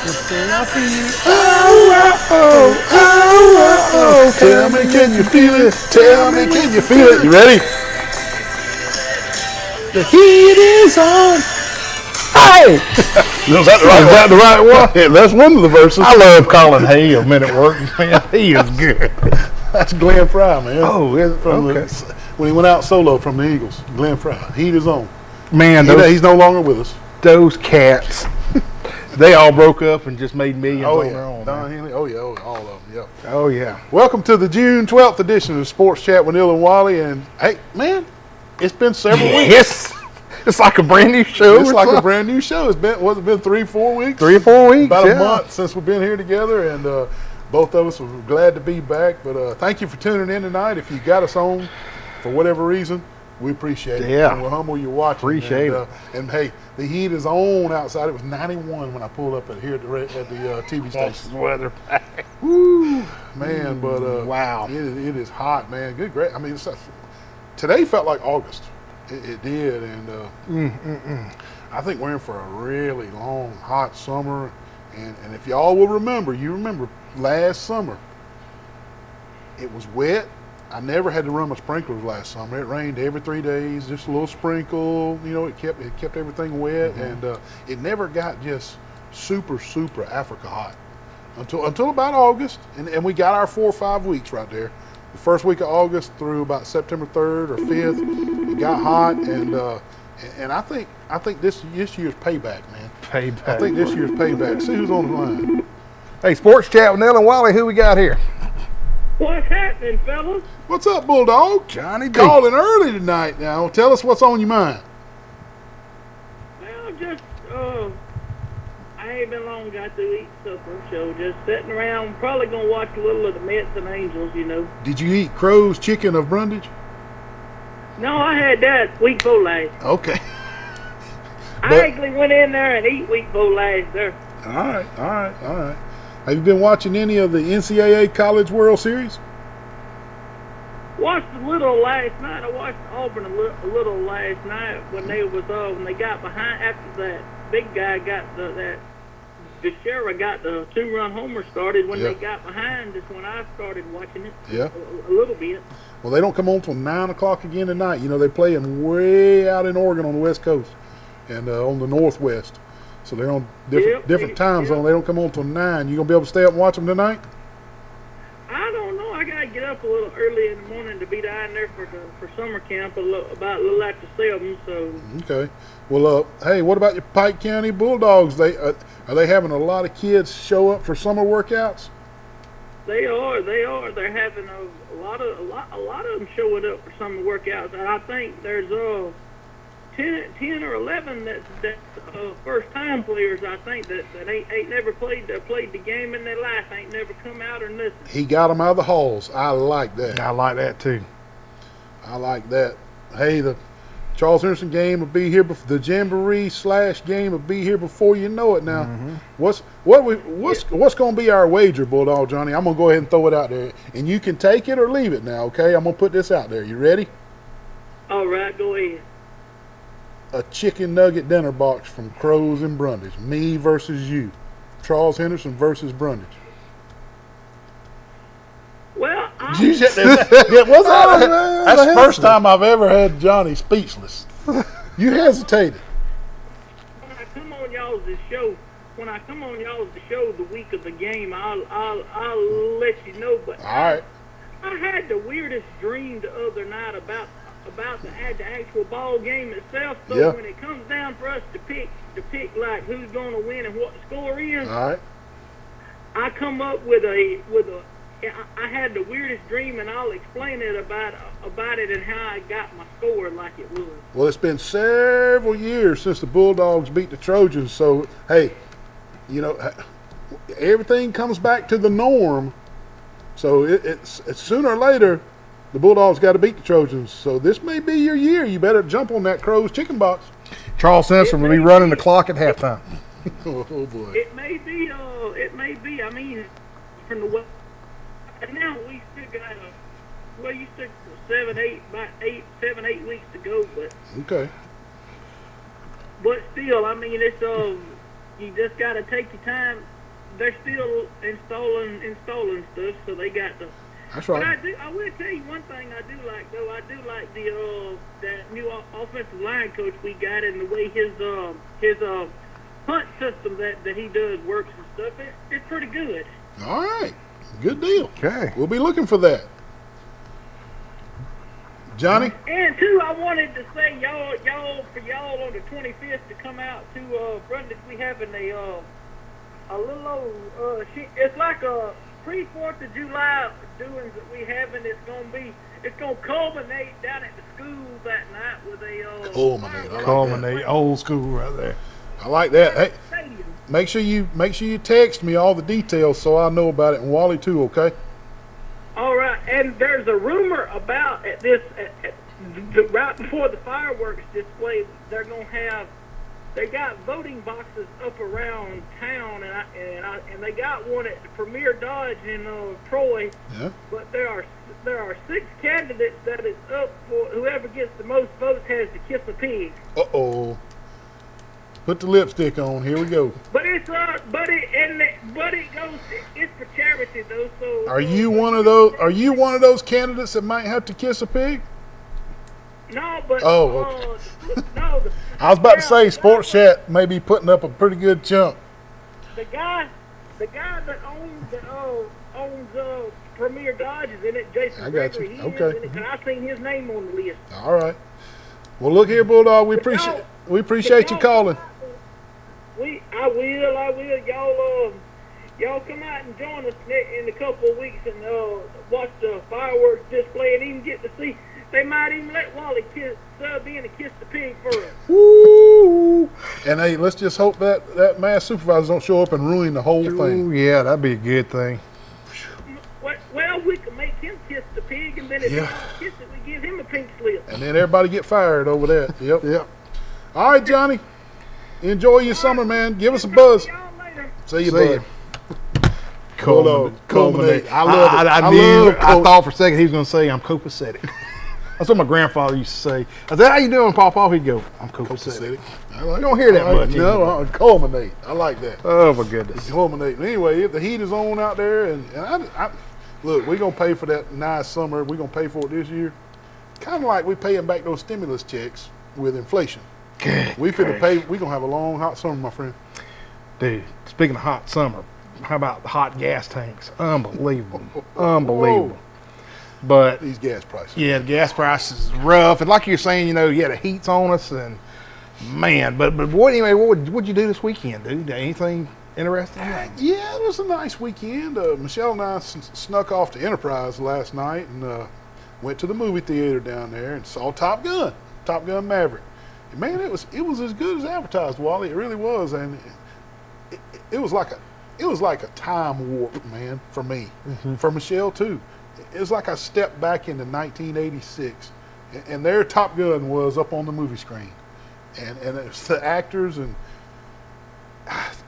Tell me, can you feel it? Tell me, can you feel it? You ready? The heat is on. Hey! Is that the right one? Yeah, that's one of the verses. I love calling Hay a minute work. Man, he is good. That's Glenn Fry, man. Oh, okay. When he went out solo from the Eagles, Glenn Fry. Heat is on. Man, He's no longer with us. Those cats, they all broke up and just made millions on their own. Don Henley. Oh, yeah, all of them, yeah. Oh, yeah. Welcome to the June 12th edition of Sports Chat with Neal and Wally. And, hey, man, it's been several weeks. Yes. It's like a brand new show. It's like a brand new show. It's been 3 or 4 weeks? 3 or 4 weeks, About a month since we've been here together, and both of us are glad to be back. But thank you for tuning in tonight. If you got us on for whatever reason, we appreciate it. Yeah. And we're humble you're watching. Appreciate it. And, hey, the heat is on outside. It was 91 when I pulled up here at the TV station. Weather. Woo, man, but wow. It is hot, man. Good, great. I mean, today felt like August. It did, and I think we're in for a really long, hot summer. And if y'all will remember, last summer, it was wet. I never had to run my sprinklers last summer. It rained every 3 days, just a little sprinkle. You know, it kept everything wet, and it never got just super Africa hot until about August, and we got our 4 or 5 weeks right there. The first week of August through about September 3rd or 5th, it got hot, and I think this year's payback, man. Payback. I think this year's payback. See who's on the line. Hey, Sports Chat with Neal and Wally. Who we got here? What's happening, fellas? What's up, Bulldog? Johnny D. Calling early tonight. Now, tell us what's on your mind. Well, just I ain't been long got to eat supper, so just sitting around, probably gonna watch a little of the Mets and Angels, you know. Did you eat Crow's chicken of Brundage? No, I had that week before last. Okay. I actually went in there and eat week before last there. All right. Have you been watching any of the NCAA College World Series? Watched a little last night. I watched Auburn a little last night when they got behind after that big guy got that Becerra got the 2-run homer started. When they got behind is when I started watching it. Yeah. A little bit. Well, they don't come on till 9 o'clock again tonight. You know, they're playing way out in Oregon on the West Coast and on the Northwest. So they're on different time zone. They don't come on till 9. You gonna be able to stay up and watch them tonight? I don't know. I gotta get up a little early in the morning to be down there for summer camp about a little after 7. So. Okay. Well, hey, what about your Pike County Bulldogs? Are they having a lot of kids show up for summer workouts? They are. They're having a lot of them showing up for summer workouts, and I think there's 10 or 11 that's first time players. I think that ain't never played the game in their life, ain't never come out or nothing. He got them out of the halls. I like that. I like that too. I like that. Hey, the Charles Henderson game will be here. The Jamboree / game will be here before you know it. Now, what's going to be our wager, Bulldog Johnny? I'm going to go ahead and throw it out there, and you can take it or leave it now. Okay, I'm going to put this out there. You ready? All right, go ahead. A chicken nugget dinner box from Crow's and Brundage. Me versus you. Charles Henderson versus Brundage. Well, that's the first time I've ever had Johnny speechless. You hesitated. When I come on y'all's show the week of the game, I'll let you know. But all right. I had the weirdest dream the other night about the actual ball game itself. So when it comes down for us to pick like who's going to win and what the score is, all right, I come up with I had the weirdest dream, and I'll explain it about it and how I got my score like it was. Well, it's been several years since the Bulldogs beat the Trojans, so hey, you know, everything comes back to the norm. So it's sooner or later, the Bulldogs got to beat the Trojans. So this may be your year. You better jump on that Crow's chicken box. Charles Henderson will be running the clock at halftime. Oh boy. It may be. I mean, from the way. And now we still got you still 7, 8 weeks to go, but okay. But still, I mean, it's you just got to take your time they're still installing stuff, so they got the. That's But right. I will tell you one thing I do like though. I do like the that new offensive line coach we got, and the way his punt system that he does works and stuff. It's pretty good. All right. Good deal. Okay. We'll be looking for that. Johnny? And too, I wanted to say y'all on the 25th to come out to Brunswick. We having a little old it's like a pre-4th of July doings that we having. It's gonna culminate down at the school that night with a Culminate. I like Culminate, old school right there. I like that. Hey, stadium. make sure you text me all the details so I know about it, and Wally too, okay? All right, and there's a rumor about right before the fireworks display, they got voting boxes up around town, and they got one at the Premier Dodge in Troy. Yeah. But there are 6 candidates that is up for whoever gets the most votes has to kiss a pig. Uh-oh. Put the lipstick on. Here we go. But it goes. It's for charity though. So Are you one of those candidates that might have to kiss a pig? No, but Oh, okay. no. I was about to say Sports Chat may be putting up a pretty good chunk. The guy that owns Premier Dodge is in it. Jason I got Gregory. you. He Okay. is in it, and I seen his name on the list. All right. Well, look here, Bulldog. We appreciate you calling. I will. Y'all come out and join us in a couple of weeks and watch the fireworks display and even get to see. They might even let Wally sub in and kiss the pig for us. Woo! And hey, let's just hope that mass supervisor don't show up and ruin the whole thing. Oh, yeah, that'd be a good thing. Well, we can make him kiss the pig, and then if he don't kiss it, we give him a pink slip. And then everybody get fired over that. Yep. All right, Johnny. Enjoy your summer, man. Give us a buzz. Y'all later. See you, See ya. bud. Culminate. I love it. I thought for a second he was going to say I'm copacetic. That's what my grandfather used to say. I said, "How you doing, Papa?" He'd go, "I'm copacetic." I like You don't hear that much No, culminate. I like that. Oh my goodness. Culminate. Anyway, if the heat is on out there, and I look, we're gonna pay for that nice summer. We're gonna pay for it this year. Kind of like we're paying back those stimulus checks with inflation. We finna pay. We're gonna have a long hot summer, my friend. Dude, speaking of hot summer, how about the hot gas tanks? Unbelievable. Unbelievable. But These gas prices. yeah, the gas prices is rough. And like you're saying, the heat's on us and man, but what anyway, what'd you do this weekend, dude? Anything interesting? Yeah, it was a nice weekend. Michelle and I snuck off to Enterprise last night and went to the movie theater down there and saw Top Gun Maverick. And man, it was as good as advertised, Wally. It really was, and it was like a time warp, man, for me, for Michelle too. It was like I stepped back into 1986, and their Top Gun was up on the movie screen, and it was the actors, and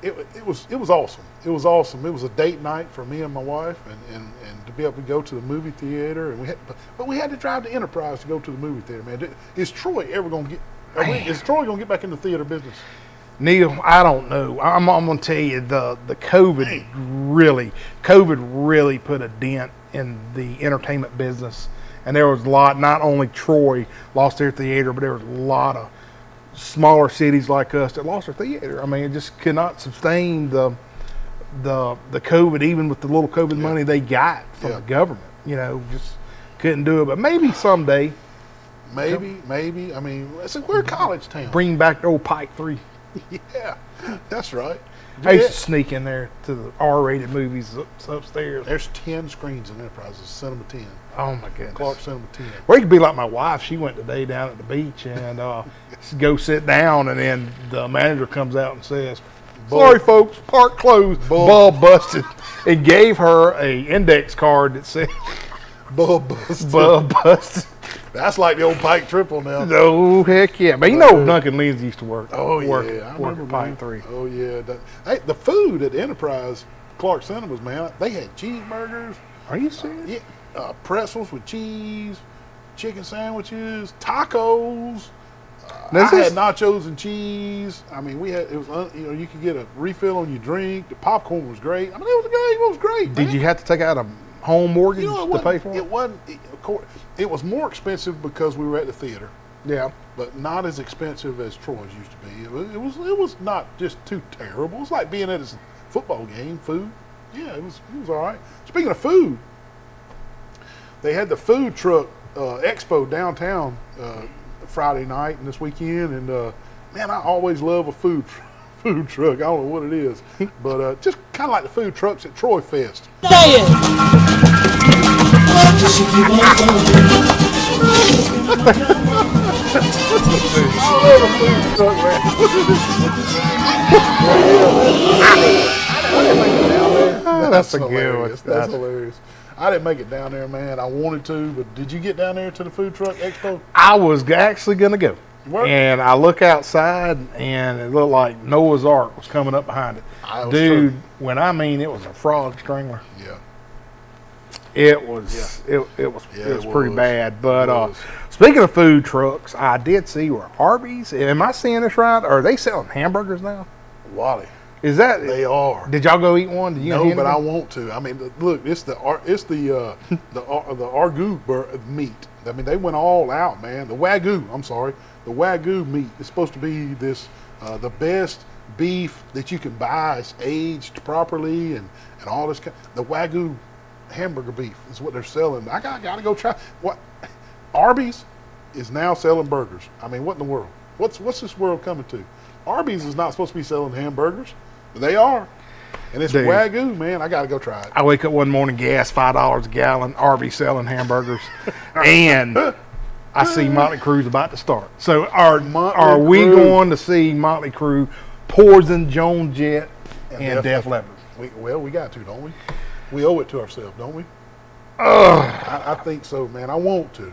it was awesome. It was awesome. It was a date night for me and my wife, and to be able to go to the movie theater, and we had to drive to Enterprise to go to the movie theater, man. Is Troy ever going to get? Is Troy going to get back in the theater business? Neil, I don't know. I'm going to tell you the COVID really put a dent in the entertainment business, and there was a lot. Not only Troy lost their theater, but there was a lot of smaller cities like us that lost their theater. I mean, it just could not sustain the COVID, even with the little COVID money they got from the government. Just couldn't do it. But maybe someday, Maybe. I mean, we're a college town. bring back the old Pike 3. Yeah, that's right. I used to sneak in there to the R-rated movies upstairs. There's 10 screens in Enterprises. Cinema 10. Oh my goodness. Clark Cinema 10. Well, you could be like my wife. She went today down at the beach and go sit down, and then the manager comes out and says, "Sorry, folks, park closed, bulb busted," and gave her a index card that said Bulb busted. "bulb busted." That's like the old Pike Triple now. No, heck yeah. But Duncan Lindsay used to work. Oh, work yeah. I work remember, at Pike man. 3. Oh, yeah. Hey, the food at the Enterprise Clark Cinemas, man, they had cheeseburgers. Are you serious? Yeah, pretzels with cheese, chicken sandwiches, tacos. I had nachos and cheese. I mean, you could get a refill on your drink. The popcorn was great. I mean, it was great. Did you have to take out a home mortgage to pay for it? It wasn't. Of course, it was more expensive because we were at the theater. Yeah. But not as expensive as Troy's used to be. It was not just too terrible. It's like being at a football game. Food, yeah, it was all right. Speaking of food, they had the food truck expo downtown Friday night and this weekend, and man, I always love a food truck. I don't know what it is, but just kind of like the food trucks at Troy Fest. Say it. That's a good one. That's hilarious. I didn't make it down there, man. I wanted to, but did you get down there to the food truck expo? I was actually going to go. Where? And I look outside, and it looked like Noah's Ark was coming up behind it. Dude, when I mean it was a frog strangler. Yeah. It was pretty bad. But speaking of food trucks, I did see where Arby's. Am I seeing this right? Are they selling hamburgers now? Wally. Is that they are? Did y'all go eat one? Did you no, but I want to. I mean, look, it's the Argu meat. I mean, they went all out, man. The Wagyu meat is supposed to be this the best beef that you can buy. It's aged properly and all this. The Wagyu hamburger beef is what they're selling. I gotta go try. What Arby's is now selling burgers. I mean, what in the world? What's this world coming to? Arby's is not supposed to be selling hamburgers, but they are. And it's Wagyu, man. I got to go try it. I wake up one morning, gas $5 a gallon, Arby's selling hamburgers, and I see Motley Crue's about to start. So are we going to see Motley Crue, Poison, Joan Jett, and Def Leppard? We got to, don't we? We owe it to ourselves, don't we? I think so, man. I want to.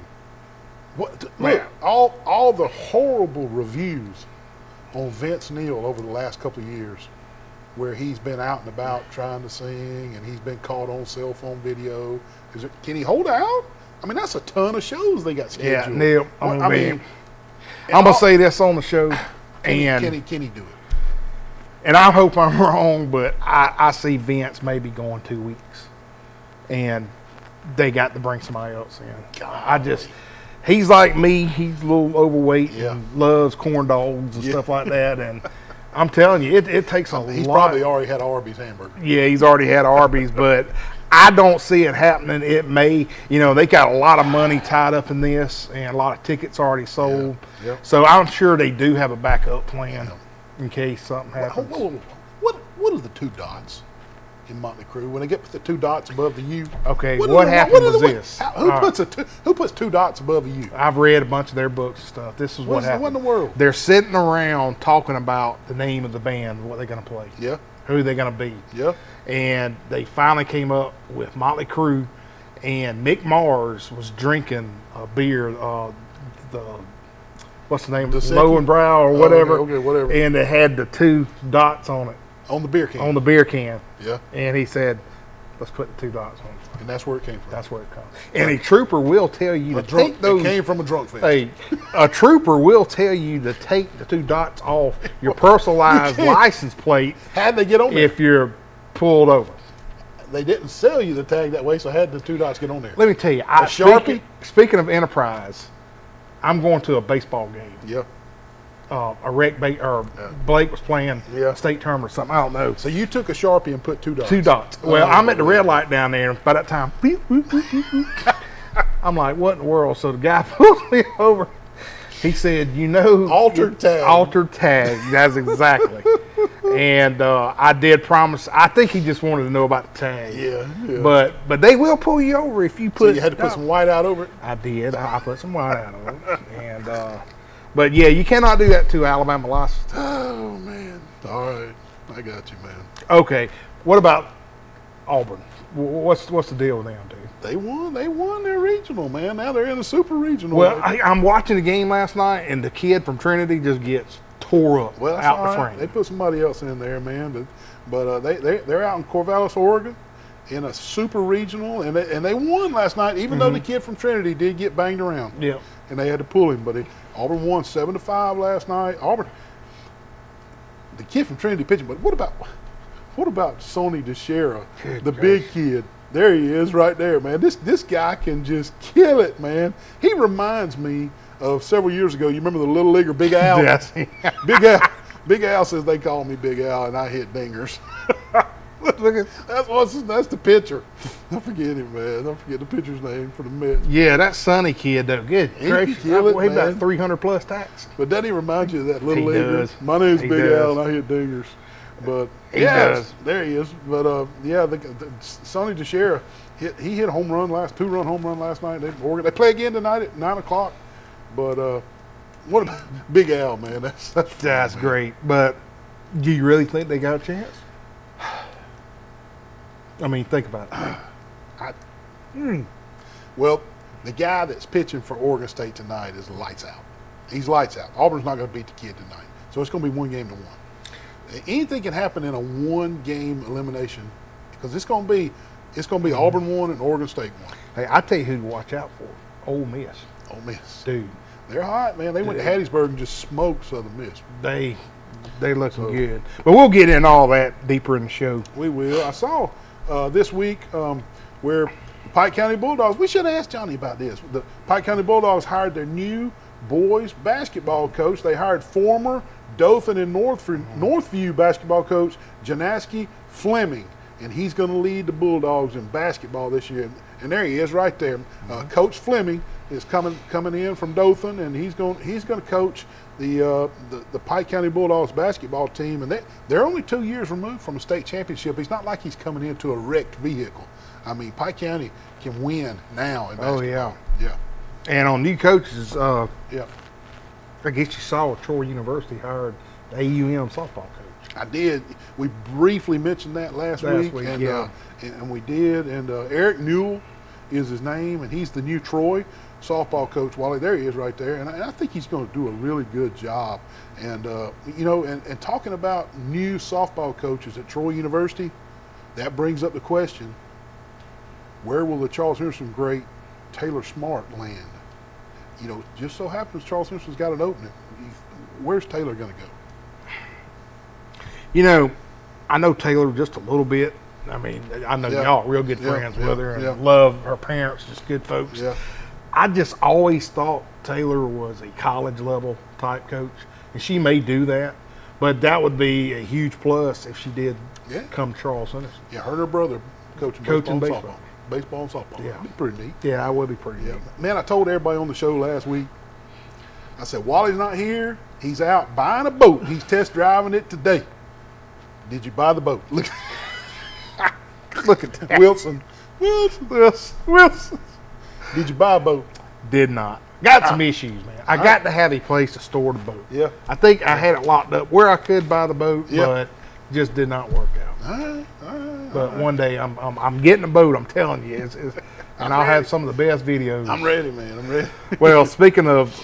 Look, all the horrible reviews on Vince Neil over the last couple of years, where he's been out and about trying to sing, and he's been caught on cell phone video. Can he hold out? I mean, that's a ton of shows they got scheduled. Yeah, Neil. I'm gonna say this on the show, can he do it? And I hope I'm wrong, but I see Vince maybe going 2 weeks, and they got to bring somebody else in. He's like me. He's a little overweight and loves corn dogs and stuff like that. And I'm telling you, it takes a lot. He's probably already had Arby's hamburger. Yeah, he's already had Arby's, but I don't see it happening. It may, they got a lot of money tied up in this and a lot of tickets already sold. Yeah. Yep. So I'm sure they do have a backup plan in case something happens. What are the two dots in Motley Crue when they get the two dots above the U? Okay, what happened was this. Who puts two dots above a U? I've read a bunch of their books and stuff. This is what happened. What in the world? They're sitting around talking about the name of the band, what they're going to play. Yeah. Who they're going to be. Yeah. And they finally came up with Motley Crue, and Mick Mars was drinking a beer, what's the name? Low and Brow or whatever. Okay, whatever. And it had the two dots on it. On the beer can. On the beer can. Yeah. And he said, let's put the two dots on it. And that's where it came from. That's where it comes. And a trooper will tell you to take those. It came from a drunk fest. Hey, a trooper will tell you to take the two dots off your personalized license plate. How'd they get on there? If you're pulled over. They didn't sell you the tag that way, so had the two dots get on there. Let me tell you, Sharpie? Speaking of Enterprise, I'm going to a baseball game. Yeah. Blake was playing state tournament or something. I don't know. So you took a Sharpie and put two dots. Two dots. Well, I'm at the red light down there, and by that time, beep, beep, beep, beep, beep. I'm like, what in the world? So the guy pulls me over. He said, altered tag. Altered tag. That's exactly. And I did promise. I think he just wanted to know about the tag. Yeah. But they will pull you over if you put. So you had to put some white out over it. I did. I put some white out over it. And but yeah, you cannot do that to Alabama license. Oh man. All right, I got you, man. Okay. What about Auburn? What's the deal with them, dude? They won their regional, man. Now they're in the super regional. Well, I'm watching the game last night, and the kid from Trinity just gets tore up out the frame. They put somebody else in there, man. But they're out in Corvallis, Oregon, in a super regional, and they won last night, even though the kid from Trinity did get banged around. Yeah. And they had to pull him, but Auburn won 7-5 last night. Auburn, the kid from Trinity pitching, but what about Sonny DeShera, the big kid? There he is, right there, man. This guy can just kill it, man. He reminds me of several years ago. You remember the little leaguer Big Al? Yes. Big Al says they call me Big Al, and I hit dingers. That's the pitcher. Don't forget him, man. Don't forget the pitcher's name for the Mets. Yeah, that Sonny kid, though. Good. He can kill it, He man. about 300 plus tacks. But doesn't he remind you of that little He leaguer? does. My name's He Big does. Al, and I hit dingers. But He does. there he is. But Sonny DeShera, he hit a home run two-run home run last night. They play again tonight at 9:00. But what about Big Al, man? That's That's man. great. But do you really think they got a chance? I mean, think about it. Well, the guy that's pitching for Oregon State tonight is lights out. He's lights out. Auburn's not going to beat the kid tonight, so it's going to be 1-1. Anything can happen in a 1-game elimination because it's going to be Auburn 1 and Oregon State 1. Hey, I tell you who to watch out for. Ole Miss. Ole Miss, Dude, they're hot, man. They went to Hattiesburg and just smoked Southern Miss. they looking good. But we'll get in all that deeper in the show. We will. I saw this week where the Pike County Bulldogs. We should have asked Johnny about this. The Pike County Bulldogs hired their new boys basketball coach. They hired former Dothan and Northview basketball coach Janaski Fleming, and he's going to lead the Bulldogs in basketball this year. And there he is, right there. Coach Fleming is coming in from Dothan, and he's going to coach the Pike County Bulldogs basketball team. And they're only 2 years removed from a state championship. It's not like he's coming into a wrecked vehicle. I mean, Pike County can win now in basketball. Oh, yeah. Yeah. And on new coaches, Yeah. I guess you saw Troy University hired the AUM softball coach. I did. We briefly mentioned that last week, and, yeah. And we did. And Eric Newell is his name, and he's the new Troy softball coach. Wally, there he is, right there, and I think he's going to do a really good job. And and talking about new softball coaches at Troy University, that brings up the question: where will the Charles Henderson great Taylor Smart land? You know, just so happens Charles Henderson's got an opening. Where's Taylor going to go? You know, I know Taylor just a little bit. I mean, I know Yeah. y'all real good Yeah, friends yeah, with her and yeah. love her parents, just good folks. Yeah. I just always thought Taylor was a college level type coach, and she may do that, but that would be a huge plus if she did Yeah. come to Charles Henderson. Yeah, her and her brother coaching Coaching baseball, baseball. Baseball and softball. Yeah. That'd be pretty neat. Yeah, that would be pretty Yeah. neat. Man, I told everybody on the show last week, I said, Wally's not here. He's out buying a boat. He's test driving it today. Did you buy the boat? Look, look at that. Wilson. Did you buy a boat? Did not. Got some issues, man. I got to have a place to store the boat. Yeah. I think I had it locked up where I could buy the boat, Yeah. but just did not work out. All right. But one day I'm getting a boat. I'm telling you, and I'll have some of the best videos. I'm ready, man. I'm ready. Well, speaking of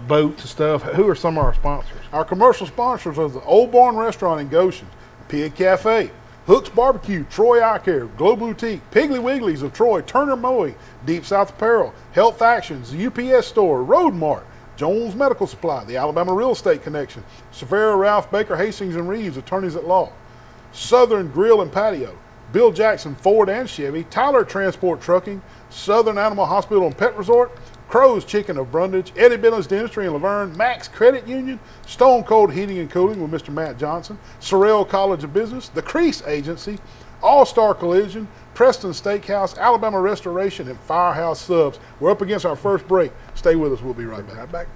boats and stuff, who are some of our sponsors? Our commercial sponsors are the Old Barn Restaurant in Goshen, Pig Cafe, Hook's Barbecue, Troy Eye Care, Glow Boutique, Piggly Wigglies of Troy, Turner Mowing, Deep South Apparel, Health Actions, the UPS Store, Road Mart, Jones Medical Supply, the Alabama Real Estate Connection, Severa, Ralph, Baker, Hastings, and Reeves, Attorneys at Law, Southern Grill and Patio, Bill Jackson Ford and Chevy, Tyler Transport Trucking, Southern Animal Hospital and Pet Resort, Crow's Chicken of Brundage, Eddie Billings Dentistry in Laverne, Max Credit Union, Stone Cold Heating and Cooling with Mr. Matt Johnson, Sorrell College of Business, The Crease Agency, All-Star Collision, Preston Steakhouse, Alabama Restoration, and Firehouse Subs. We're up against our first break. Stay with us. We'll be right back. Right back.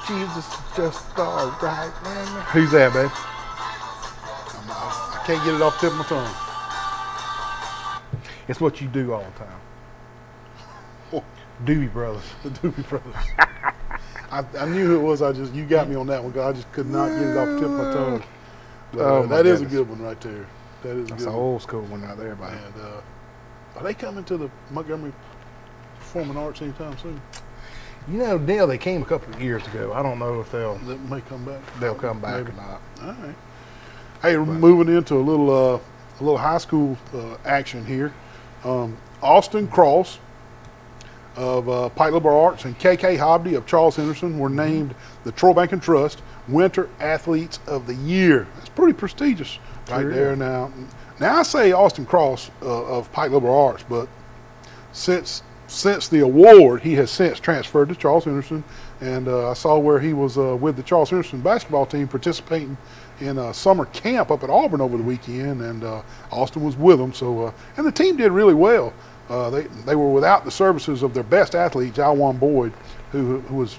Jesus is just all right, man. Who's that, babe? I can't get it off the tip of my tongue. It's what you do all the time. Doobie Brothers. The Doobie Brothers. I knew who it was. You got me on that one, because I just could not get it off the tip of my tongue. But, that is a good one right there. That is a That's good an one. old school one out there, buddy. And are they coming to the Montgomery Performing Arts anytime soon? You know, Neal, they came a couple of years ago. I don't know if They may come back. they'll come back Maybe. or not. All right. Hey, we're moving into a little high school action here. Austin Cross of Pike Liberal Arts and KK Hobby of Charles Henderson were named the Troy Bank and Trust Winter Athletes of the Year. That's pretty prestigious right Sure there is. now. Now I say Austin Cross of Pike Liberal Arts, but since the award, he has since transferred to Charles Henderson, and I saw where he was with the Charles Henderson basketball team participating in a summer camp up at Auburn over the weekend, and Austin was with them. So, and the team did really well. They were without the services of their best athlete, Jalwan Boyd, who was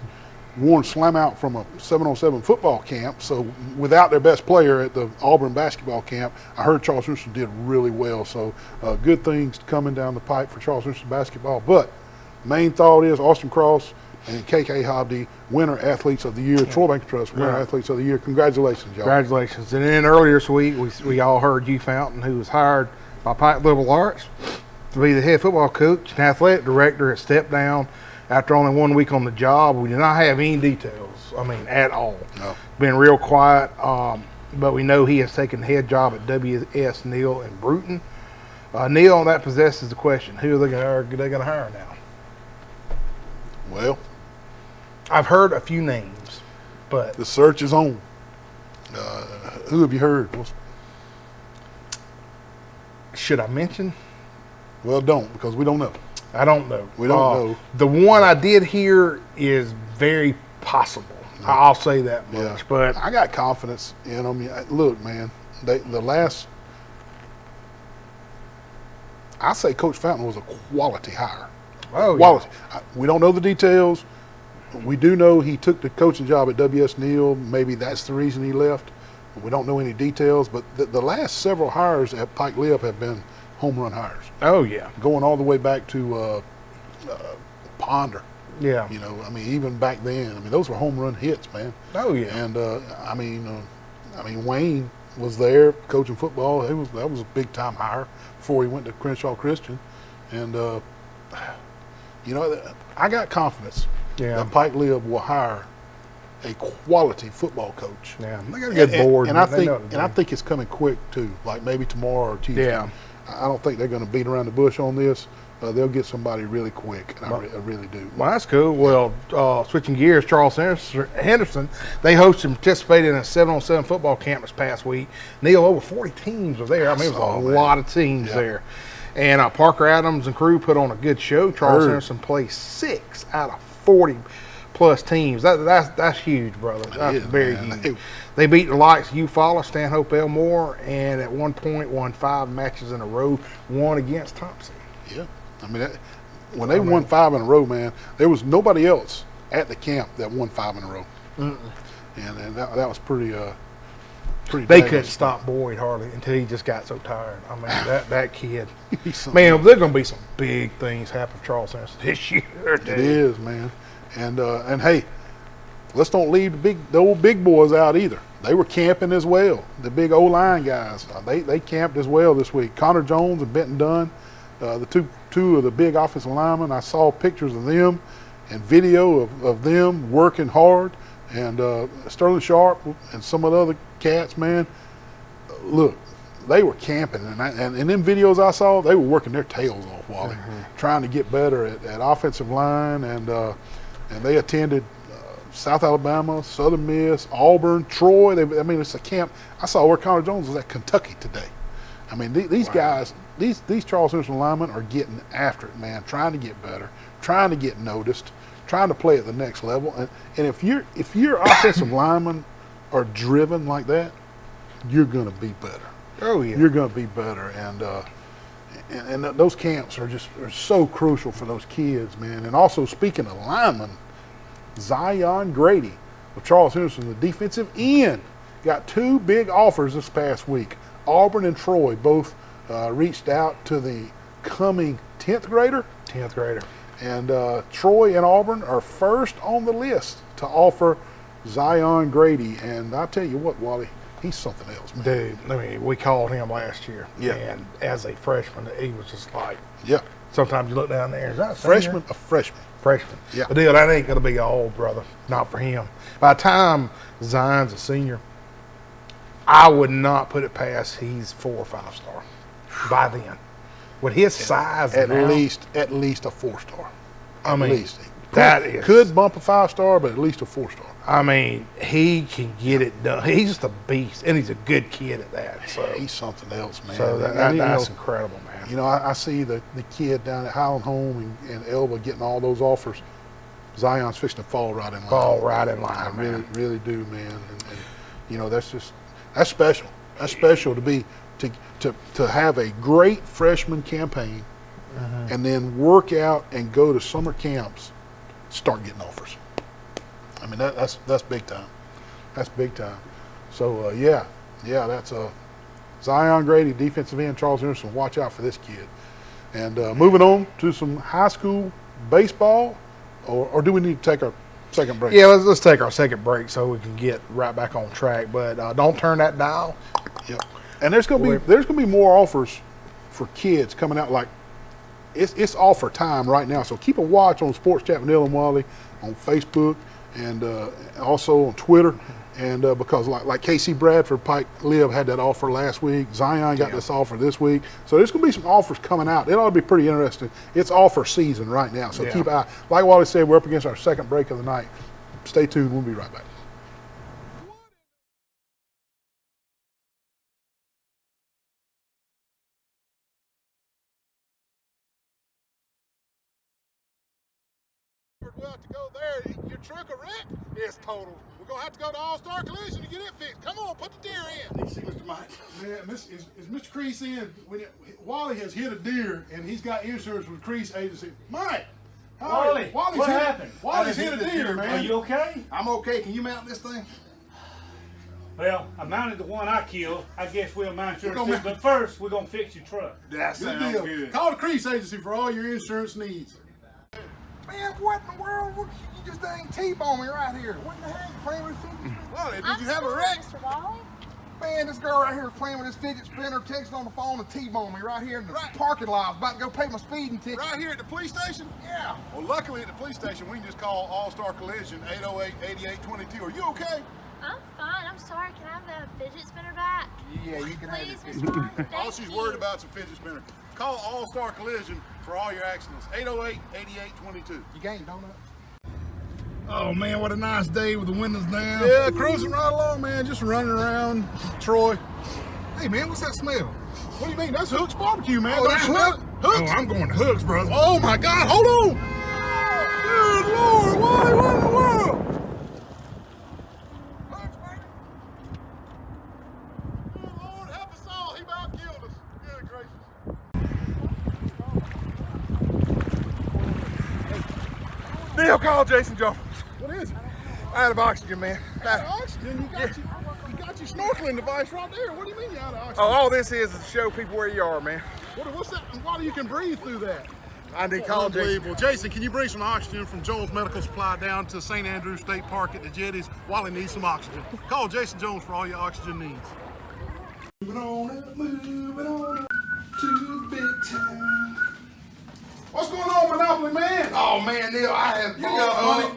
worn slam out from a 7-on-7 football camp. So without their best player at the Auburn basketball camp, I heard Charles Henderson did really well. So good things coming down the pipe for Charles Henderson basketball. But main thought is Austin Cross and KK Hobby, winner athletes of the year. Troy Bank Trust, winner athletes of the year. Congratulations, y'all. Congratulations. And then earlier this week, we all heard Hugh Fountain, who was hired by Pike Liberal Arts to be the head football coach and athletic director, has stepped down after only 1 week on the job. We do not have any details, at all. No. Been real quiet, but we know he has taken the head job at WS Neal and Bruton. Neal, that possesses the question, who are they going to hire now? Well, I've heard a few names, but the search is on. Who have you heard? should I mention? Well, don't, because we don't know. I don't know. We don't know. The one I did hear is very possible. I'll say that much. Yeah. But I got confidence in them. Look, man, I say Coach Fountain was a quality hire. Quality. We don't know the details. We do know he took the coaching job at WS Neal. Maybe that's the reason he left. We don't know any details. But the last several hires at Pike Lib have been home run hires. Oh yeah, Going all the way back to Ponder. yeah. Even back then, those were home run hits, man. Oh yeah. And Wayne was there coaching football. That was a big time hire before he went to Crenshaw Christian, and I got confidence that Pike Lib will hire a quality football coach. Yeah, they got a good board, and I think it's coming quick too. Like maybe tomorrow or Tuesday. Yeah. I don't think they're going to beat around the bush on this. They'll get somebody really quick, and I really do. Well, that's cool. Well, switching gears, Charles Henderson, they hosted and participated in a 7-on-7 football camp this past week. Neal, over 40 teams were there. It was a lot of teams there. And Parker Adams and crew put on a good show. Charles Henderson placed 6 out of 40-plus teams. That's huge, brother. That's very huge. They beat the likes of Eufaula, Stanhope Elmore, and at one point won 5 matches in a row, one against Thompson. Yeah. When they won 5 in a row, man, there was nobody else at the camp that won 5 in a row. And that was pretty They daggone couldn't stop Boyd hardly until he just got so tired. That kid. something. Man, there's going to be some big things happen for Charles Henderson this year. It is, man. And hey, let's don't leave the old big boys out either. They were camping as well. The big O-line guys, they camped as well this week. Connor Jones and Benton Dunn, the two of the big offensive linemen. I saw pictures of them and video of them working hard. And Sterling Sharp and some of the other cats, man, look, they were camping. And in them videos I saw, they were working their tails off, Wally, trying to get better at offensive line. And they attended South Alabama, Southern Miss, Auburn, Troy. It's a camp. I saw where Connor Jones was at Kentucky today. These guys, these Charles Henderson linemen are getting after it, man, trying to get better, trying to get noticed, trying to play at the next level. And if your offensive linemen are driven like that, you're going to be better. Oh yeah. You're going to be better. And those camps are so crucial for those kids, man. And also, speaking of linemen, Zion Grady of Charles Henderson, the defensive end, got 2 big offers this past week. Auburn and Troy both reached out to the coming 10th grader. 10th grader. And Troy and Auburn are first on the list to offer Zion Grady. And I'll tell you what, Wally, he's something else, man. Dude, I mean, we called him last year. Yeah. And as a freshman, he was just like, Yeah. sometimes you look down there, is that a Freshman, a freshman. Freshman. Yeah. But dude, that ain't going to be old, brother. Not for him. By the time Zion's a senior, I would not put it past he's 4 or 5 star by then. With his size At now, least a 4-star. I mean, At least. that is. Could bump a 5-star, but at least a 4-star. I mean, he can get it done. He's just a beast, and he's a good kid at that. So, He's something else, man. so And, you that's know, incredible, man. You know, I see the kid down at Highland Home and Elba getting all those offers. Zion's fixing to fall right in line. Fall right in line, I man. really do, man. And you know, that's special. That's special to have a great freshman campaign and then work out and go to summer camps, start getting offers. I mean, that's big time. That's big time. So yeah, that's Zion Grady, defensive end, Charles Henderson. Watch out for this kid. And moving on to some high school baseball, or do we need to take our second break? Yeah, let's take our second break so we can get right back on track. But don't turn that dial. Yep. And there's gonna be more offers for kids coming out. Like it's offer time right now. So keep a watch on Sports Chat with Neal and Wally on Facebook and also on Twitter. And because like KC Bradford Pike Live had that offer last week, Zion got this offer this week. So there's going to be some offers coming out. It ought to be pretty interesting. It's offer season right now. So keep an eye. Like Wally said, we're up against our second break of the night. Stay tuned. We'll be right back. We'll have to go there. Your truck a wreck? It's total. We're going to have to go to All-Star Collision to get it fixed. Come on, put the deer in. See, Mr. Mike. Man, is Mr. Crease in? Wally has hit a deer, and he's got insurance with Crease Agency. Mike! Wally's what happened? Wally's hit a deer, man. Are you okay? I'm okay. Can you mount this thing? Well, I mounted the one I killed. I guess we'll mount yours too. mount- But first, we're going to fix your truck. That sounds good. Call the Crease Agency for all your insurance needs. Man, what in the world? You just dang T-bone me right here. What in the heck? Playing with fidget spinner? Wally, did I'm you have a sorry, wreck? Mr. Wally. Man, this girl right here is playing with this fidget spinner, texting on the phone and T-bone me right here in the parking lot. I was about to go pay my speeding ticket. Right here at the police station? Yeah. Well, luckily at the police station, we can just call All-Star Collision 808-8822. Are you okay? I'm fine. I'm sorry. Can I have the fidget spinner back? Yeah, you can have Please, it. Mr. Wally. Thank All she's you. worried about is a fidget spinner. Call All-Star Collision for all your accidents. 808-8822. You game, donut? Oh, man, what a nice day with the windows down. Yeah, cruising right along, man. Just running around Troy. Hey, man, what's that smell? What do you mean? That's Hook's Barbecue, man. Oh, Don't that's smell Hook? it? Oh, Hook's. I'm going to Hooks, brother. Oh, my God. Hold on. Good Lord. Wally, what in the world? Hooks, baby. Good Lord, help us all. He about killed us. Good gracious. Neil, call Jason Jones. What is it? Out of oxygen, man. Oxygen? You got your snorkeling device right there. What do you mean you're out of oxygen? Oh, all this is to show people where you are, man. What's that? Why do you can breathe through that? I need to call Jason. Unbelievable. Jason, can you bring some oxygen from Jones Medical Supply down to St. Andrews State Park at the Jetties? Wally needs some oxygen. Call Jason Jones for all your oxygen needs. Moving on up to the big town. What's going on, Monopoly man? Oh, man, Neil, I have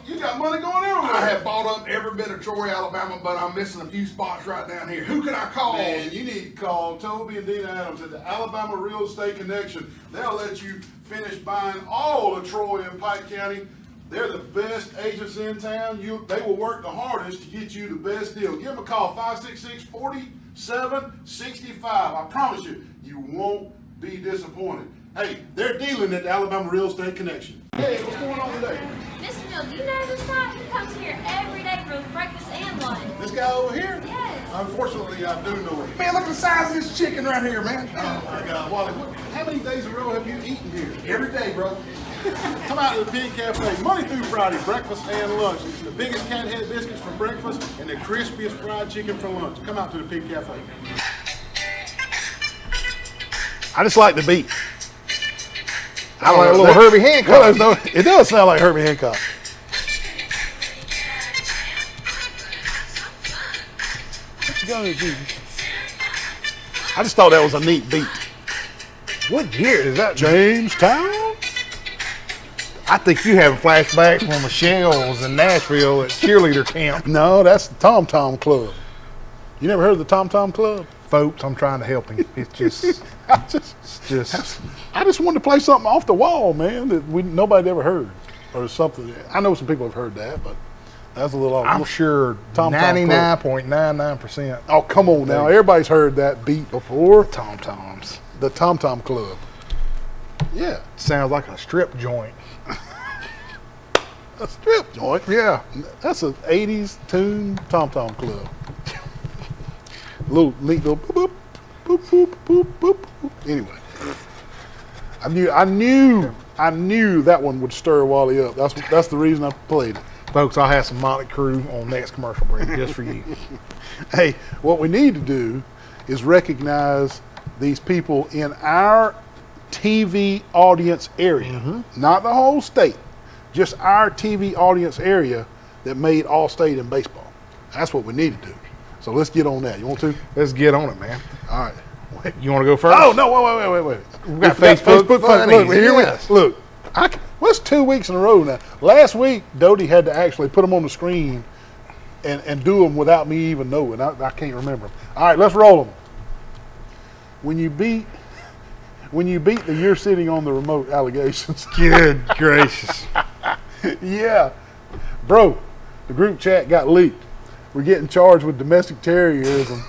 You got money going everywhere. I have bought up every bit of Troy, Alabama, but I'm missing a few spots right down here. Who can I call? Man, you need to call Toby and Dina Adams at the Alabama Real Estate Connection. They'll let you finish buying all of Troy and Pike County. They're the best agents in town. They will work the hardest to get you the best deal. Give them a call, 566-4765. I promise you, you won't be disappointed. Hey, they're dealing at the Alabama Real Estate Connection. Hey, what's going on today? Mr. Neal, do you know this guy? He comes here every day for breakfast and lunch. This guy over here? Yes. Unfortunately, I do know him. Man, look at the size of this chicken right here, man. Oh my God, Wally, how many days in a row have you eaten here? Every day, bro. Come out to the Pig Cafe Monday through Friday, breakfast and lunch. The biggest cat head biscuits for breakfast and the crispiest fried chicken for lunch. Come out to the Pig Cafe. I just like the beat. I like a little Herbie Hancock. Well, it does sound like Herbie Hancock. What you gonna do? I just thought that was a neat beat. What year is that? Jamestown? I think you having flashbacks from Michelle's in Nashville at cheerleader camp. No, that's the Tom Tom Club. You never heard of the Tom Tom Club? Folks, I'm trying to help him. It's just, I just wanted to play something off the wall, man, that nobody ever heard, or something. I know some people have heard that, but that's a little off. I'm sure 99.99%. Oh, come on now. Everybody's heard that beat before. Tom Toms. The Tom Tom Club. Yeah. Sounds like a strip joint. A strip joint? Yeah. That's an 80s tune Tom Tom Club. Little neat little boop, boop, boop, boop, boop, boop. Anyway. I knew that one would stir Wally up. That's the reason I played it. Folks, I'll have some Motley Crue on next commercial break just for you. Hey, what we need to do is recognize these people in our TV audience area, not the whole state, just our TV audience area that made All-State in baseball. That's what we need to do. So let's get on that. You want to? Let's get on it, man. All right. You want to go first? Oh, no, wait. We got Facebook Look, here yes. Look, what's 2 weeks in a row now? Last week, Dodie had to actually put them on the screen and do them without me even knowing. I can't remember them. All right, let's roll them. When you beat the "you're sitting on the remote" allegations. Good gracious. Yeah. Bro, the group chat got leaked. We're getting charged with domestic terrorism.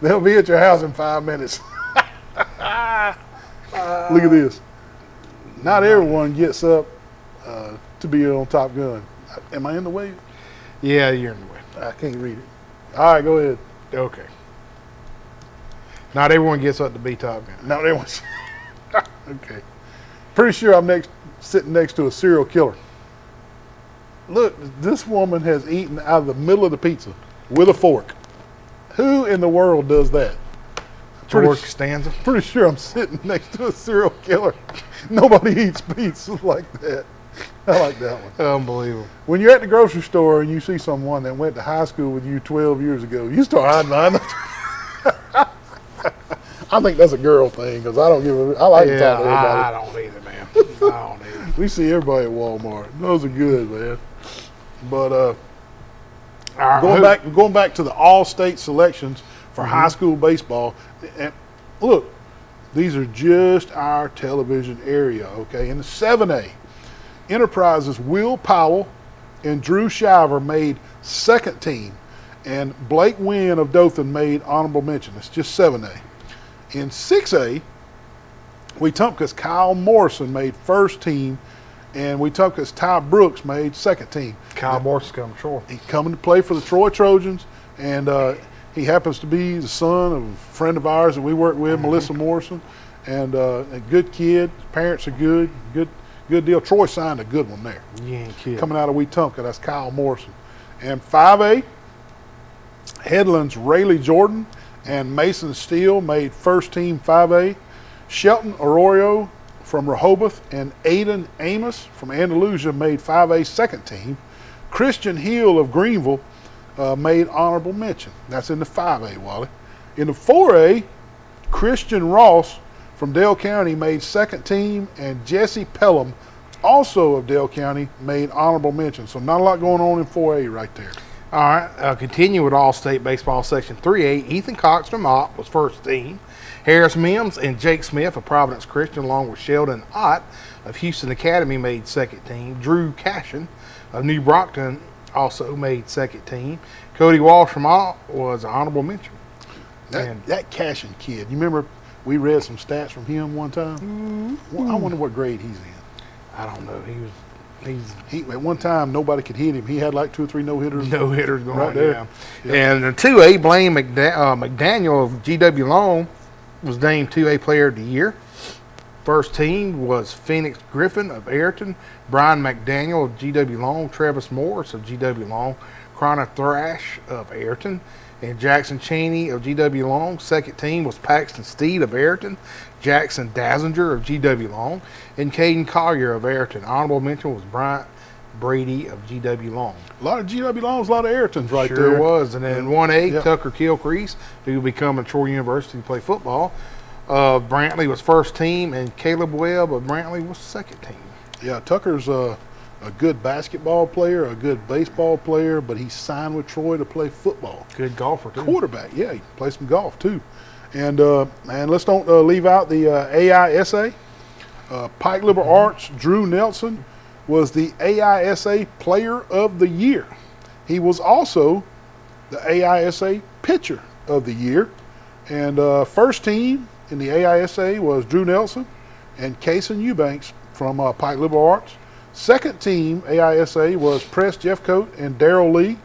They'll be at your house in 5 minutes. Look at this. Not everyone gets up to be on Top Gun. Am I in the way? Yeah, you're in the way. I can't read it. All right, go ahead. Okay. Not everyone gets up to be Top Gun. Not everyone's. Okay. Pretty sure I'm sitting next to a serial killer. Look, this woman has eaten out of the middle of the pizza with a fork. Who in the world does that? George Costanza. Pretty sure I'm sitting next to a serial killer. Nobody eats pizza like that. I like that one. Unbelievable. When you're at the grocery store and you see someone that went to high school with you 12 years ago, you start hiding behind them. I think that's a girl thing because I like to talk to everybody. I don't either, man. I don't either. We see everybody at Walmart. Those are good, man. But going back to the all-state selections for high school baseball, and look, these are just our television area, okay? In the 7A, Enterprise's Will Powell and Drew Shiver made second team, and Blake Wynn of Dothan made honorable mention. It's just 7A. In 6A, Wetumpka's Kyle Morrison made first team, and Wetumpka's Ty Brooks made second team. Kyle Morrison's coming to Troy. He's coming to play for the Troy Trojans, and he happens to be the son of a friend of ours that we work with, Melissa Morrison, and a good kid. His parents are good deal. Troy signed a good one there. You ain't kidding. Coming out of Wetumpka, that's Kyle Morrison. And 5A, Headland's Rayleigh Jordan and Mason Steele made first team 5A. Shelton Arroyo from Rehoboth and Aiden Amos from Andalusia made 5A second team. Christian Hill of Greenville made honorable mention. That's in the 5A, Wally. In the 4A, Christian Ross from Dale County made second team, and Jesse Pelham, also of Dale County, made honorable mention. So not a lot going on in 4A right there. All right, continue with All-State Baseball Section 3A. Ethan Cox from Ott was first team. Harris Mims and Jake Smith of Providence Christian, along with Sheldon Ott of Houston Academy, made second team. Drew Cashin of New Brockton also made second team. Cody Walsh from Ott was an honorable mention. That Cashin kid, you remember we read some stats from him one time? Mm-hmm. I wonder what grade he's in. I don't know. He at one time nobody could hit him. He had like 2 or 3 no-hitters. No-hitters going right there. Yeah. And the 2A, Blaine McDaniel of GW Long was named 2A Player of the Year. First team was Phoenix Griffin of Ayrton, Brian McDaniel of GW Long, Travis Morris of GW Long, Chrona Thrash of Ayrton, and Jackson Cheney of GW Long. Second team was Paxton Steed of Ayrton, Jackson Dazinger of GW Long, and Caden Collier of Ayrton. Honorable mention was Bryant Brady of GW Long. A lot of GW Longs, a lot of Ayrtons right Sure there. was. And then 1A, Yep. Tucker Kilcrease, who will become at Troy University to play football. Brantley was first team, and Caleb Webb of Brantley was second team. Yeah, Tucker's a good basketball player, a good baseball player, but he signed with Troy to play football. Good golfer, too. Quarterback, yeah, he plays some golf too. And let's don't leave out the AISA. Pike Liberal Arts Drew Nelson was the AISA Player of the Year. He was also the AISA Pitcher of the Year. And first team in the AISA was Drew Nelson and Kason Eubanks from Pike Liberal Arts. Second team AISA was Press Jeffcoat and Darrell Lee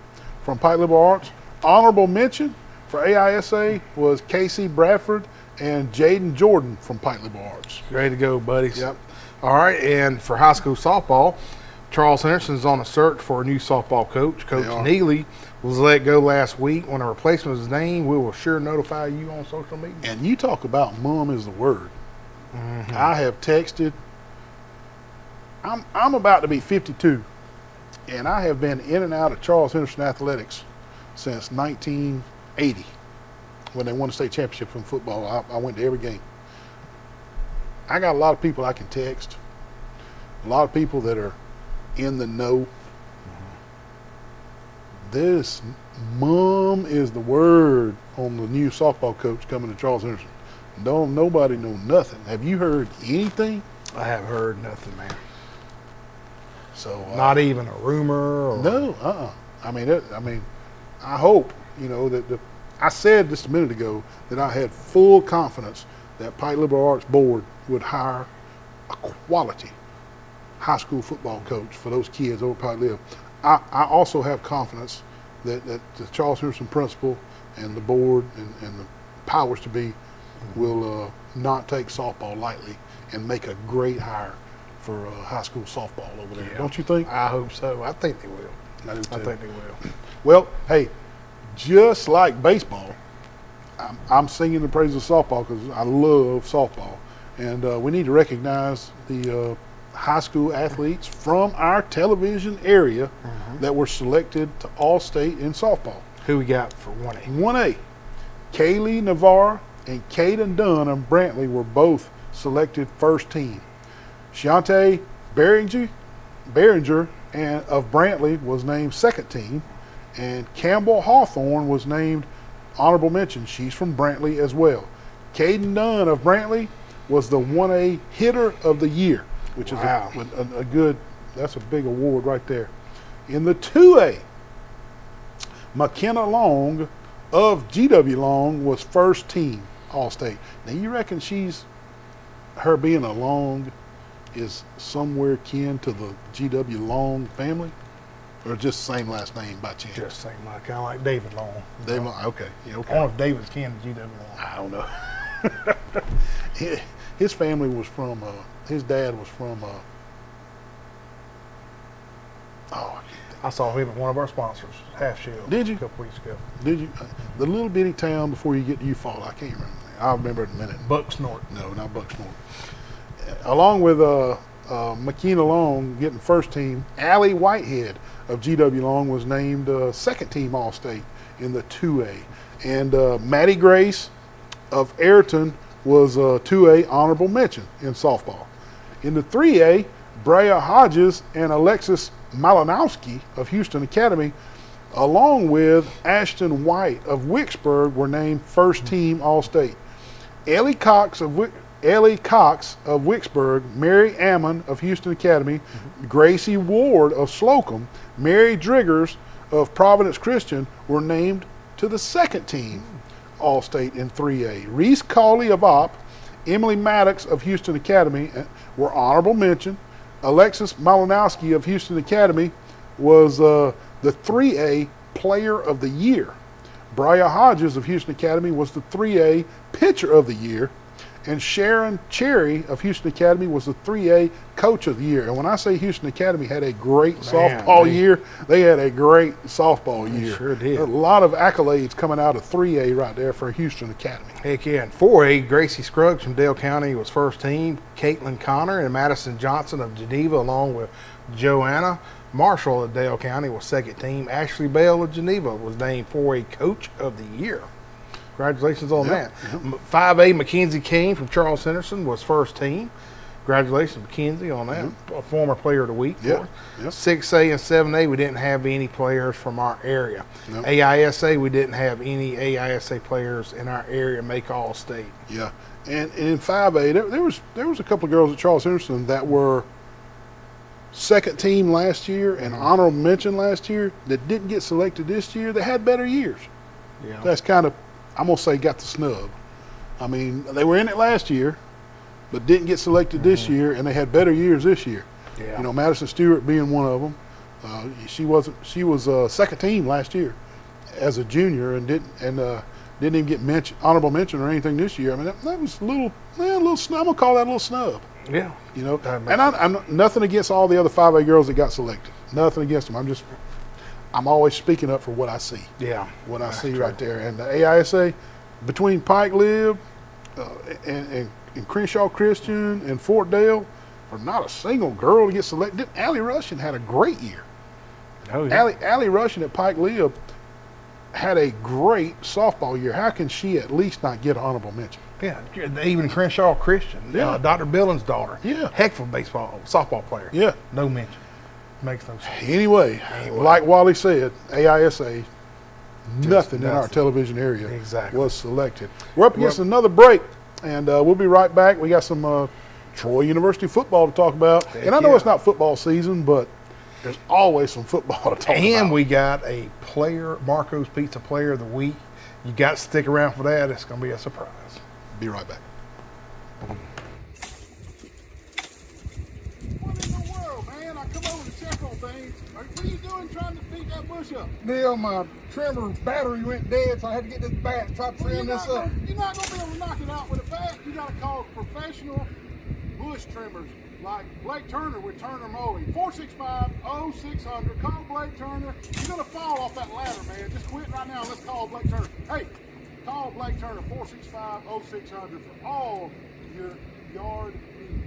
from Pike Liberal Arts. Honorable mention for AISA was Casey Bradford and Jaden Jordan from Pike Liberal Arts. Ready to go, buddies. Yep. All right, and for high school softball, Charles Henderson's on a search for a new softball coach. Coach They are. Neely was let go last week. When a replacement is named, we will sure notify you on social media. And you talk about mom is the word. I have texted. I'm about to be 52, and I have been in and out of Charles Henderson Athletics since 1980 when they won the state championship in football. I went to every game. I got a lot of people I can text, a lot of people that are in the know. This mom is the word on the new softball coach coming to Charles Henderson. Don't nobody know nothing. Have you heard anything? I have heard nothing, man. So Not even a rumor. Or no. I mean, I hope that I said just a minute ago that I had full confidence that Pike Liberal Arts Board would hire a quality high school football coach for those kids over at Pike Lib. I also have confidence that the Charles Henderson principal and the board and the powers to be will not take softball lightly and make a great hire for high school softball over there. Yeah. Don't you think? I hope so. I think they will. I do too. I think they will. Well, hey, just like baseball, I'm singing the praises of softball because I love softball. And we need to recognize the high school athletes from our television area that were selected to All-State in softball. Who we got for 1A? 1A, Kaylee Navarre and Caden Dunn of Brantley were both selected first team. Shante Behringer and of Brantley was named second team, and Campbell Hawthorne was named honorable mention. She's from Brantley as well. Caden Dunn of Brantley was the 1A hitter of the year, which Wow. is a good, that's a big award right there. In the 2A, McKenna Long of GW Long was first team All-State. Now you reckon her being a Long is somewhere kin to the GW Long family? Or just same last name by chance? Just saying, kind of like David Long. They okay. Yeah, I okay. don't know if David's kin to GW Long. I don't know. His family was from, his dad was from, I can't think. I saw him at one of our sponsors, Half Shell. Did you? A couple weeks ago. Did you? The little bitty town before you get to Eufaula, I can't remember. I'll remember it in a minute. Bucksnort. No, not Bucksnort. Along with McKenna Long getting first team, Allie Whitehead of GW Long was named second team All-State in the 2A. And Maddie Grace of Ayrton was 2A honorable mention in softball. In the 3A, Brea Hodges and Alexis Malinowski of Houston Academy, along with Ashton White of Wicksburg, were named first team All-State. Ellie Cox of Wicksburg, Mary Ammon of Houston Academy, Gracie Ward of Slocum, Mary Driggers of Providence Christian were named to the second team All-State in 3A. Reese Cawley of Opp, Emily Maddox of Houston Academy were honorable mention. Alexis Malinowski of Houston Academy was the 3A Player of the Year. Bria Hodges of Houston Academy was the 3A Pitcher of the Year. And Sharon Cherry of Houston Academy was the 3A Coach of the Year. And when I say Houston Academy had a great softball year, they had a great softball year. Sure did. A lot of accolades coming out of 3A right there for Houston Academy. Heck yeah. And 4A, Gracie Scruggs from Dale County was first team. Caitlin Connor and Madison Johnson of Geneva, along with Joanna Marshall of Dale County, was second team. Ashley Bell of Geneva was named 4A Coach of the Year. Congratulations on that. 5A, Mackenzie Kane from Charles Henderson was first team. Congratulations, Mackenzie, on that. A former player of the week for us. 6A and 7A, we didn't have any players from our area. AISA, we didn't have any AISA players in our area make All-State. Yeah, and in 5A, there was a couple of girls at Charles Henderson that were second team last year and honorable mention last year that didn't get selected this year. They had better years. Yeah. That's kind of, I'm going to say, got the snub. I mean, they were in it last year, but didn't get selected this year, and they had better years this year. Yeah. You know, Madison Stewart being one of them. She was second team last year as a junior and didn't even get honorable mention or anything this year. I mean, that was a little snub. I'm going to call that a little snub. Yeah. You know, and I'm nothing against all the other 5A girls that got selected. Nothing against them. I'm always speaking up for what I see. Yeah. What I see right there. And the AISA, between Pike Lib and Crenshaw Christian and Fort Dale, for not a single girl to get selected. Allie Russian had a great year. Oh, yeah. Allie Russian at Pike Lib had a great softball year. How can she at least not get an honorable mention? Yeah, even Crenshaw Christian, Dr. Billings' daughter. Yeah. Heck of a softball player. Yeah. No mention. Makes no sense. Anyway, like Wally said, AISA, nothing in our television area was selected. We're up against another break, and we'll be right back. We got some Troy University football to talk about. And I know it's not football season, but there's always some football to talk about. And we got a Marco's Pizza Player of the Week. You got to stick around for that. It's going to be a surprise. Be right back. What in the world, man? I come over to check on things. What are you doing trying to beat that bush up? Neal, my trimmer battery went dead, so I had to get this bat and try to trim this up. You're not going to be able to knock it out with a bat. You got to call professional bush trimmers like Blake Turner with Turner Mowing. 465-0600. Call Blake Turner. You're going to fall off that ladder, man. Just quit right now and let's call Blake Turner. Hey, call Blake Turner, 465-0600 for all your yard needs.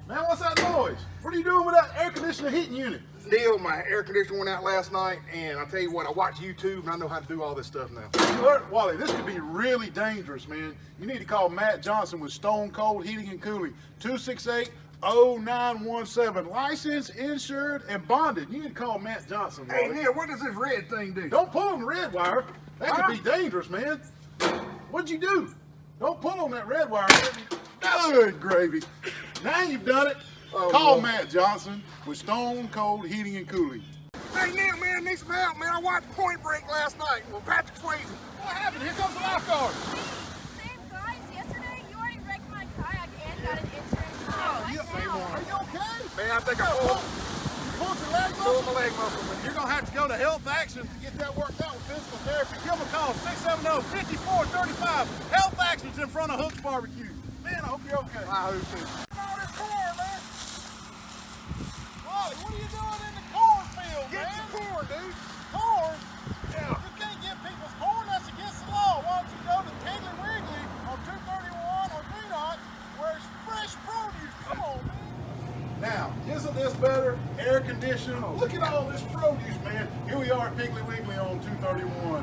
Man, what's that noise? What are you doing with that air conditioner heating unit? Neal, my air conditioner went out last night, and I tell you what, I watch YouTube, and I know how to do all this stuff now. You heard, Wally, this could be really dangerous, man. You need to call Matt Johnson with Stone Cold Heating and Cooling, 268-0917. Licensed, insured, and bonded. You need to call Matt Johnson, Wally. Hey, Neal, what does this red thing do? Don't pull on the red wire. That could be dangerous, man. What'd you do? Don't pull on that red wire. Good gravy. Now you've done it. Call Matt Johnson with Stone Cold Heating and Cooling. Hey, Neal, man, need some help, man. I watched Point Break last night with Patrick Swayze. What happened? Here comes the lifeguard. Same guys yesterday. You already wrecked my kayak and got an insurance. Are you okay? Man, I think I pulled your leg muscle. Pulled my leg muscle. You're going to have to go to Health Action to get that worked out with physical therapy. Give them a call, 670-5435. Health Action's in front of Hook's Barbecue. Man, I hope you're okay. I hope too. Wally, what are you doing in the cornfield, man? Get some corn, dude. Corn? Yeah. You can't get people's corn. That's against the law. Why don't you go to Piggly Wiggly on 231 or Greenot where it's fresh produce? Come on, man. Now, isn't this better? Air conditioning. Look at all this produce, man. Here we are at Piggly Wiggly on 231.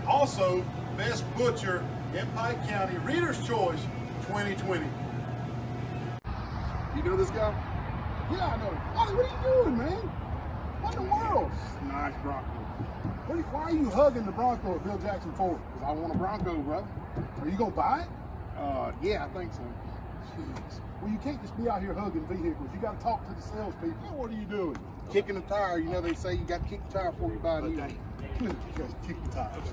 Also, best butcher in Pike County, Reader's Choice 2020. You know this guy? Yeah, I know. Wally, what are you doing, man? What in the world? Nice Bronco. Why are you hugging the Bronco at Bill Jackson Ford? Because I want a Bronco, brother. Are you going to buy it? Yeah, I think so. Jeez. Well, you can't just be out here hugging vehicles. You got to talk to the salespeople. What are you doing? Kicking the tire. You know they say you got to kick the tire before you buy it. Okay. You got to kick the tires.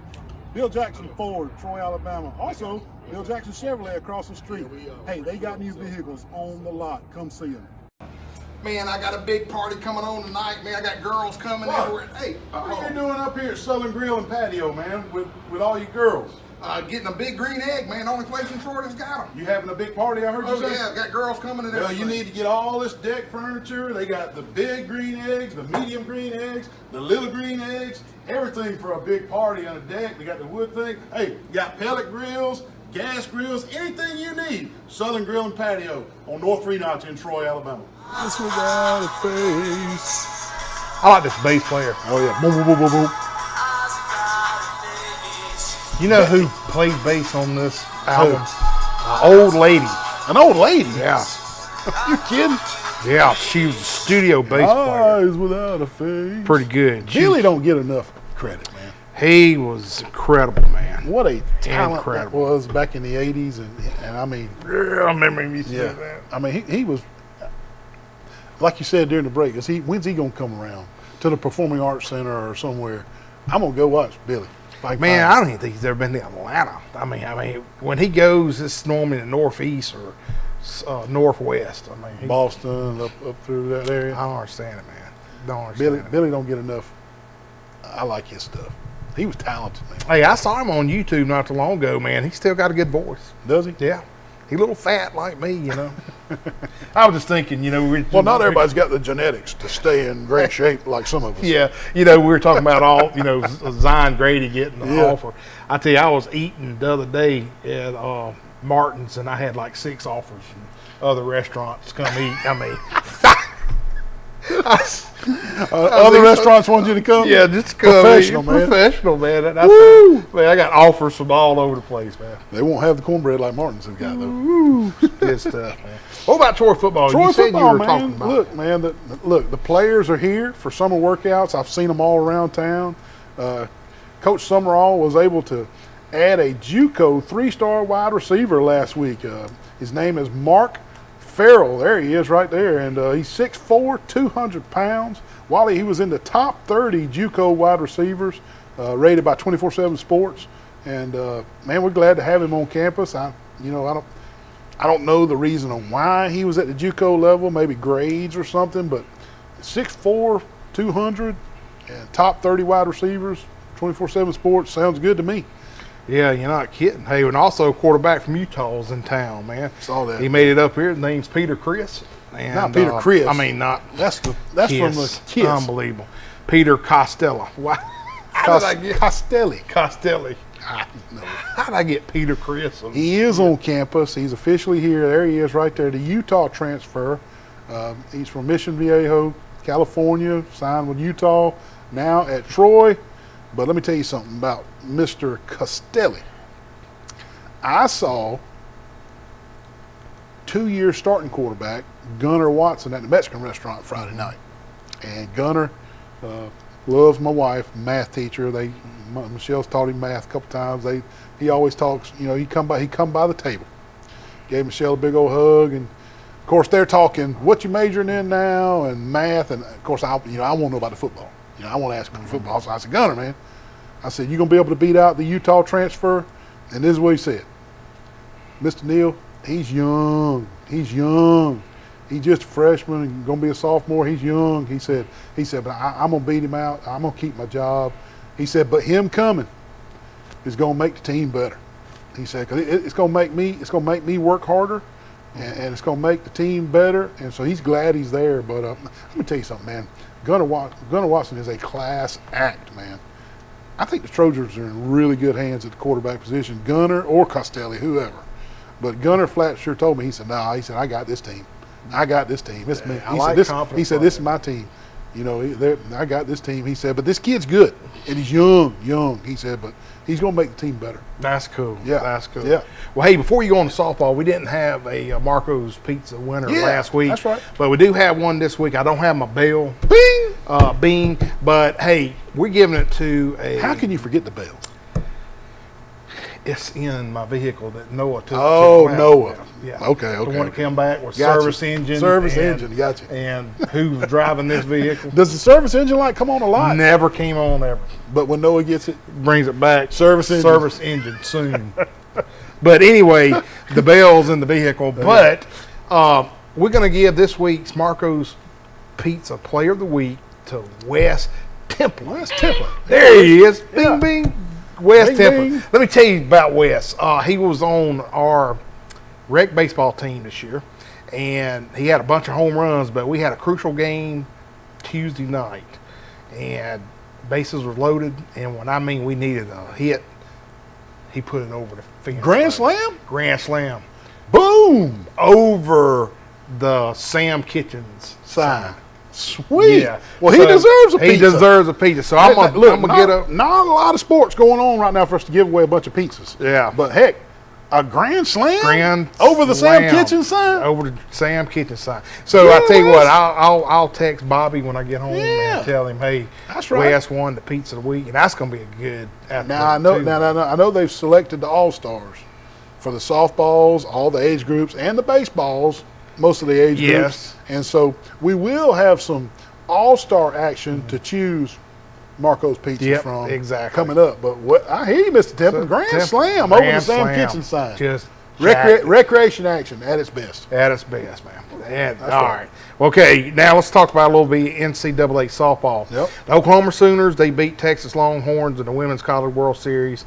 Bill Jackson Ford, Troy, Alabama. Also, Bill Jackson Chevrolet across the street. Hey, they got new vehicles on the lot. Come see them. Man, I got a big party coming on tonight, man. I got girls coming everywhere. Hey, What are you doing up here at Southern Grill and Patio, man, with all you girls? Getting a big green egg, man. Only place in Troy that's got them. You having a big party, I heard you Oh, say? yeah. Got girls coming and Well, everything. you need to get all this deck furniture. They got the big green eggs, the medium green eggs, the little green eggs, everything for a big party on a deck. They got the wood thing. Hey, you got pellet grills, gas grills, anything you need. Southern Grill and Patio on North Three Notch in Troy, Alabama. It's without a face. I like this bass player. Oh, yeah. Boom, boom, boom, boom, boom. You know who plays bass on this album? Old lady. An old lady. Yeah. You kidding? Yeah, she was a studio bass player. Eyes without a face. Pretty good. Billy don't get enough credit, man. He was incredible, man. What a talent Incredible. that was back in the 80s. And I mean, Yeah, I remember him used to yeah. do that. I mean, he was, like you said during the break, when's he going to come around to the Performing Arts Center or somewhere? I'm going to go watch Billy. Man, I don't even think he's ever been to Atlanta. I mean, when he goes, it's normally the northeast or northwest. I mean, Boston, up through that area. I don't understand it, man. Don't understand it. Billy don't get enough. I like his stuff. He was talented, man. Hey, I saw him on YouTube not too long ago, man. He still got a good voice. Does he? Yeah. He a little fat like me, you know. I was just thinking, you know. Well, not everybody's got the genetics to stay in great shape like some of us. Yeah, you know, we were talking about all, you know, Zion Grady getting the Yeah. offer. I tell you, I was eating the other day at Martin's, and I had like 6 offers from other restaurants to come eat. I mean, Other restaurants want you to come? yeah, just come Professional, eat. man. Professional, man. Woo! Man, I got offers from all over the place, man. They won't have the cornbread like Martin's have got, though. Good stuff, man. What about Troy football? Troy you said football, you were man. talking about Look, man, the players are here for summer workouts. I've seen them all around town. Coach Summerall was able to add a JUCO 3-star wide receiver last week. His name is Mark Farrell. There he is right there. And he's 6'4", 200 pounds. Wally, he was in the top 30 JUCO wide receivers rated by 24/7 Sports. And, man, we're glad to have him on campus. I don't know the reason on why he was at the JUCO level, maybe grades or something, but 6'4", 200, and top 30 wide receivers, 24/7 Sports, sounds good to me. Yeah, you're not kidding. Hey, and also a quarterback from Utah's in town, man. Saw that. He made it up here. His name's Peter Chris. And, Not Peter Chris. I mean, not That's from the Kiss. Unbelievable. Peter Costello. Why? How did I get Costelli. Costelli? No. How did I get Peter Chris? He is on campus. He's officially here. There he is right there, the Utah transfer. He's from Mission Viejo, California, signed with Utah, now at Troy. But let me tell you something about Mr. Costelli. I saw 2-year starting quarterback Gunnar Watson at the Mexican restaurant Friday night. And Gunnar loves my wife, math teacher. Michelle's taught him math a couple times. He always talks, you know, he come by the table. Gave Michelle a big old hug, and of course they're talking what you majoring in now and math, and of course I want to know about the football. You know, I want to ask him about football. So I said, Gunnar, man, I said, you gonna be able to beat out the Utah transfer? And this is what he said. Mr. Neal, he's young. He's just a freshman and gonna be a sophomore. He's young. He said, but I'm gonna beat him out. I'm gonna keep my job. He said, but him coming is gonna make the team better. He said, cause it's gonna make me work harder, and it's gonna make the team better. And so he's glad he's there. But let me tell you something, man. Gunnar Watson is a class act, man. I think the Trojans are in really good hands at the quarterback position, Gunnar or Costelli, whoever. But Gunnar flat sure told me, he said, I got this team. It's me. He said, this is my team. You know, I got this team. He said, but this kid's good, and he's young. He said, but he's going to make the team better. That's cool. Yeah. That's cool. Yeah. Well, hey, before you go on to softball, we didn't have a Marco's Pizza winner last week. That's right. But we do have one this week. I don't have my bell. Bing! Bing. But, hey, we're giving it to a... How can you forget the bell? It's in my vehicle that Noah took. Oh, to Noah. Yeah. Okay. The one that came back with Gotcha. service engine. Service engine, gotcha. And who's driving this vehicle? Does the service engine light come on a lot? Never came on ever. But when Noah gets it, Brings it back. Service engine. Service engine soon. But anyway, the bell's in the vehicle. But we're going to give this week's Marco's Pizza Player of the Week to Wes Temple. Wes Temple. There he is. Yeah. Bing, bing. Wes Bing, Temple. bing. Let me tell you about Wes. He was on our rec baseball team this year, and he had a bunch of home runs, but we had a crucial game Tuesday night, and bases were loaded, and when I mean we needed a hit, he put it over the fence. Grand slam? Grand slam. Boom! Over the Sam Kitchens sign. Sweet. Yeah. Well, he So, deserves a pizza. He deserves a pizza. So I'm gonna Look, get a. not a lot of sports going on right now for us to give away a bunch of pizzas. Yeah. But heck, a grand slam? Grand over the slam. Sam Kitchen sign? Over the Sam Kitchen sign. So Yeah, I tell you Wes. what, I'll text Bobby when I get home Yeah. and tell him, hey, That's right. Wes won the pizza of the week, and that's gonna be a good. Now I know. too. Now I know they've selected the All-Stars for the softballs, all the age groups, and the baseballs, most of the age Yes. groups. And so we will have some All-Star action to choose Marco's Pizza Yep, from exactly. coming up. But what I hear you, Mr. Temple, grand Temple, slam over the grand Sam slam. Kitchen sign. Just jacked it. Recreation action at its best. At its best, man. And, all right. right. Okay, now let's talk about a little bit NCAA softball. Yep. The Oklahoma Sooners, they beat Texas Longhorns in the Women's College World Series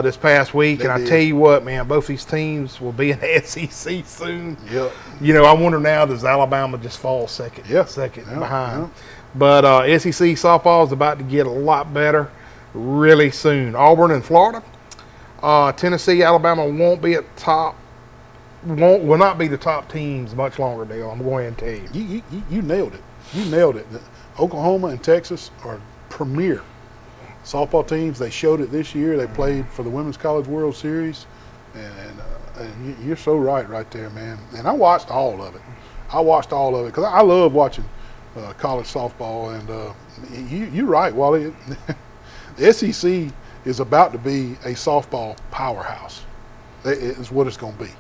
this past week. They and I did. tell you what, man, both these teams will be in the SEC soon. Yep. You know, I wonder now, does Alabama just fall second Yeah. second Yeah, behind? yeah. But SEC softball is about to get a lot better really soon. Auburn and Florida. Tennessee, Alabama won't be at top. Will not be the top teams much longer, Dale. I'm going to tell you. You nailed it. You nailed it. Oklahoma and Texas are premier softball teams. They showed it this year. They played for the Women's College World Series, and you're so right there, man. And I watched all of it. Because I love watching college softball. And you're right, Wally. The SEC is about to be a softball powerhouse. It's what it's going to be.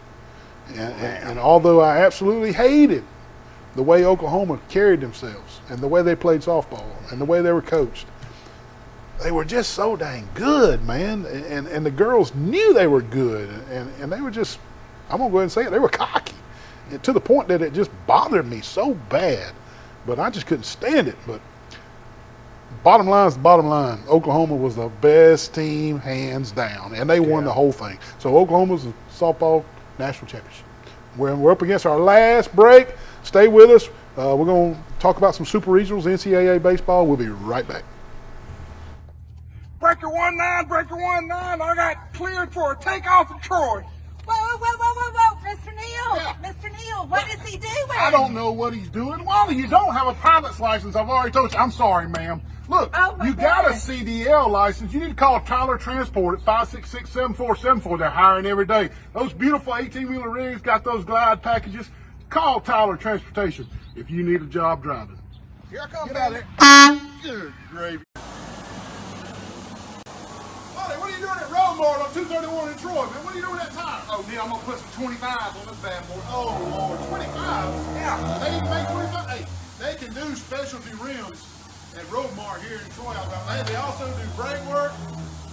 And although I absolutely hated the way Oklahoma carried themselves and the way they played softball and the way they were coached, they were just so dang good, man. And the girls knew they were good. And they were just, I'm going to go ahead and say it, they were cocky. And to the point that it just bothered me so bad. But I just couldn't stand it. But bottom line is the bottom line. Oklahoma was the best team, hands down. And they won the whole thing. So Oklahoma's a softball national championship. We're up against our last break. Stay with us. We're going to talk about some super regionals, NCAA baseball. We'll be right back. Breaker 1-9, breaker 1-9. I got cleared for a takeoff in Troy. Whoa, Mr. Neal. Yeah. Mr. Neal, what is he doing? I don't know what he's doing. Wally, you don't have a pilot's license. I've already told you. I'm sorry, ma'am. Look, Oh, my you got a goodness. CDL license. You need to call Tyler Transport at 566-7474. They're hiring every day. Those beautiful 18-wheeler rigs got those glide packages. Call Tyler Transportation if you need a job driving. Here I come, Get out of here. Good gravy. Wally, what are you doing at Roadmart on 231 in Troy, man? What are you doing at that tire? Oh, Neil, I'm going to put some 25s on this bad boy. Oh, Lord, 25s? Yeah. They even make 25? Hey, they can do specialty rims at Roadmart here in Troy, Alabama. They also do brake work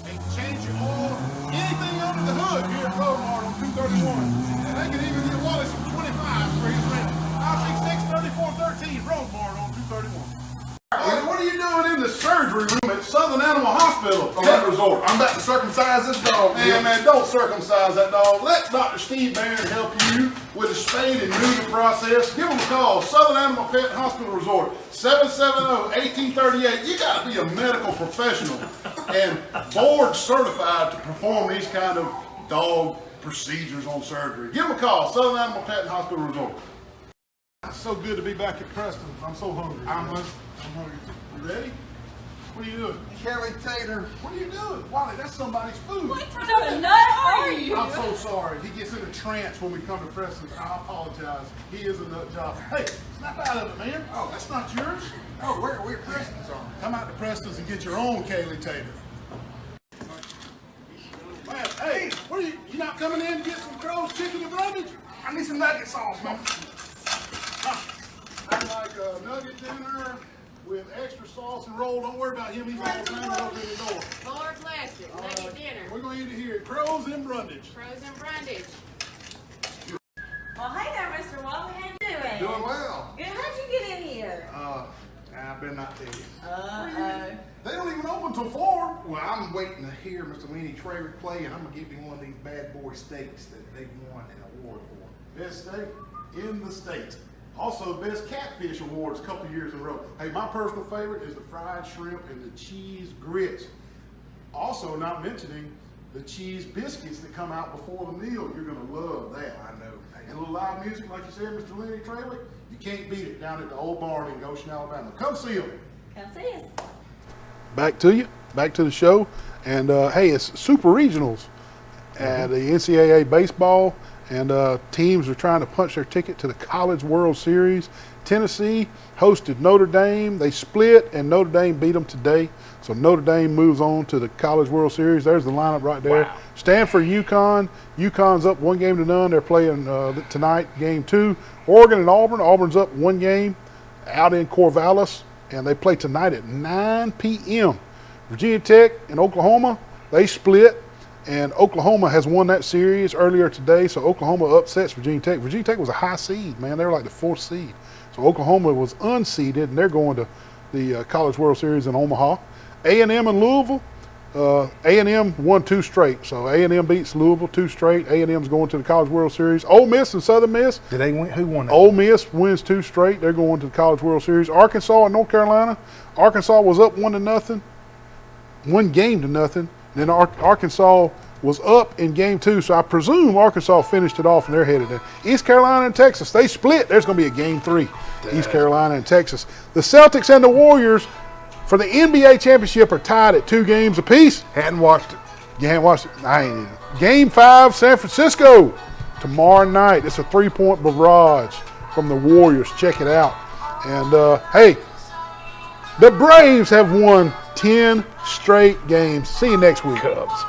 and change your oil, anything under the hood here at Roadmart on 231. And they can even get Wally some 25s for his rim. 566-3413, Roadmart on 231. Wally, what are you doing in the surgery room at Southern Animal Hospital Pet Resort? I'm about to circumcise this dog. Man, don't circumcise that dog. Let Dr. Steve Barron help you with the spade and neuter process. Give him a call. Southern Animal Pet Hospital Resort, 770-1838. You got to be a medical professional and board certified to perform these kind of dog procedures on surgery. Give him a call. Southern Animal Pet Hospital Resort. It's so good to be back at Preston. I'm so hungry. I'm hungry. You ready? What are you doing? Kelly Tater. What are you doing? Wally, that's somebody's food. What kind of nut are you? I'm so sorry. He gets in a trance when we come to Preston. I apologize. He is a nut job. Hey, snap out of it, man. Oh, that's not yours. Oh, we're Preston's on. Come out to Preston's and get your own Kaylee Tater. Man, hey, what are you not coming in to get some Crow's chicken and brundage? I need some nugget sauce, man. I'd like a nugget dinner with extra sauce and roll. Don't worry about him. He's all hanging over the door. Lord bless you. Nugget dinner. We're going to eat it here. Crow's and brundage. Frozen brundage. Well, hey there, Mr. Wally. How you doing? Doing well. Good. How'd you get in here? I better not tell you. Uh-oh. They don't even open till 4. Well, I'm waiting to hear Mr. Lenny Traver play, and I'm going to give him one of these bad boy steaks that they won an award for. Best steak in the state. Also, Best Catfish Awards a couple years in a row. Hey, my personal favorite is the fried shrimp and the cheese grits. Also, not mentioning the cheese biscuits that come out before the meal. You're going to love that. I know. And a little live music, like you said, Mr. Lenny Traver, you can't beat it down at the old barn in Goshen, Alabama. Come see them. Come see us. Back to you, back to the show. And hey, it's super regionals at the NCAA baseball, and teams are trying to punch their ticket to the College World Series. Tennessee hosted Notre Dame. They split, and Notre Dame beat them today. So Notre Dame moves on to the College World Series. There's the lineup right there. Wow. Stanford, UConn. UConn's up 1-0. They're playing tonight, game 2. Oregon and Auburn. Auburn's up 1 game out in Corvallis, and they play tonight at 9 p.m. Virginia Tech and Oklahoma, they split, and Oklahoma has won that series earlier today, so Oklahoma upsets Virginia Tech. Virginia Tech was a high seed, man. They were like the 4th seed. So Oklahoma was unseeded, and they're going to the College World Series in Omaha. A&M and Louisville, A&M won 2 straight. So A&M beats Louisville 2 straight. A&M's going to the College World Series. Ole Miss and Southern Miss. Did they win? Who won that? Ole Miss wins 2 straight. They're going to the College World Series. Arkansas and North Carolina. Arkansas was up 1-0, 1 game to nothing. Then Arkansas was up in game 2, so I presume Arkansas finished it off and they're headed there. East Carolina and Texas, they split. There's going to be a game 3. East Carolina and Texas. The Celtics and the Warriors for the NBA championship are tied at 2 games apiece. Hadn't watched it. You haven't watched it? I ain't either. Game 5, San Francisco tomorrow night. It's a 3-point barrage from the Warriors. Check it out. And hey, the Braves have won 10 straight games. See you next week. Cubs.